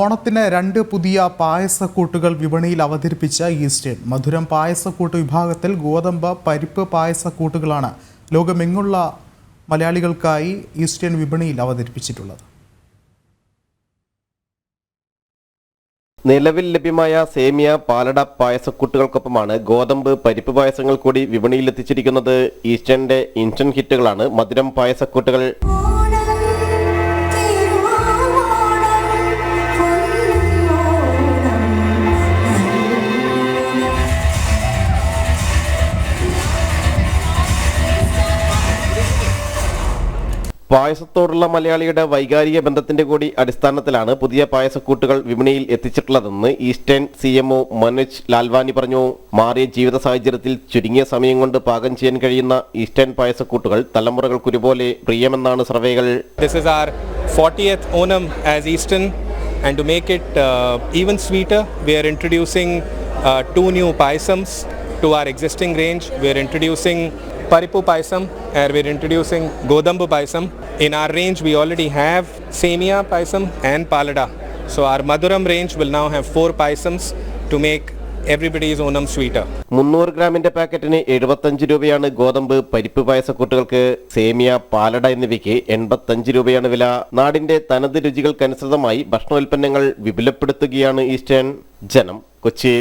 ഓണത്തിന് 2 പുതിയ പായസക്കൂട്ടുകൾ വിപണിയിൽ അവതരിപ്പിച്ച ഈസ്റ്റേൺ. മധുരം പായസക്കൂട്ട് വിഭാഗത്തിൽ ഗോതമ്പ് പരിപ്പ് പായസക്കൂട്ടുകളാണ് ലോകമെങ്ങുള്ള മലയാളികൾക്കായി ഈസ്റ്റേൺ വിപണിയിൽ അവതരിപ്പിച്ചിട്ടുള്ളത്. നിലവിൽ ലഭ്യമായ സേമിയ പാലട പായസക്കൂട്ടുകൾക്കൊപ്പമാണ് ഗോതമ്പ് പരിപ്പ് പായസങ്ങൾ കൂടി വിപണിയിൽ എത്തിച്ചിരിക്കുന്നത്. ഈസ്റ്റേണിന്റെ ഇൻസ്റ്റന്റ് ഹിറ്റുകളാണ് മധുരം പായസക്കൂട്ടുകൾ. പായസത്തോടുള്ള മലയാളിയുടെ വൈകാരിക ബന്ധത്തിന്റെ കൂടി അടിസ്ഥാനത്തിലാണ് പുതിയ പായസക്കൂട്ടുകൾ വിപണിയിൽ എത്തിച്ചിട്ടുള്ളതെന്ന് ഈസ്റ്റേൺ CMO മനോജ് ലാൽവാനി പറഞ്ഞു. മാറിയ ജീവിത സാഹചര്യത്തിൽ ചുരുങ്ങിയ സമയം കൊണ്ട് പാകം ചെയ്യാൻ കഴിയുന്ന ഈസ്റ്റേൺ പായസക്കൂട്ടുകൾ തലമുറകൾക്കൊരുപോലെ പ്രിയമെന്നാണ് സർവേകൾ. This is our 40th Onam as Eastern, and to make it even sweeter, we are introducing 2 new payasams to our existing range. We are introducing Paripu Payasam and we are introducing Godambu Payasam. In our range we already have Semia Payasam and Palada. So our Madhuram range will now have 4 Payasams to make everybody's Onam sweeter. 300 ഗ്രാമിന്റെ പാക്കറ്റിന് 75 രൂപയാണ് ഗോതമ്പ് പരിപ്പ് പായസക്കൂട്ടുകൾക്ക്. സേമിയ പാലട എന്നിവയ്ക്ക് 85 രൂപയാണ് വില. നാടിന്റെ തനത് രുചികൾക്കനുസൃതമായി ഭക്ഷണോൽപ്പന്നങ്ങൾ വിപുലപ്പെടുത്തുകയാണ് eastern. ജനം, കൊച്ചി.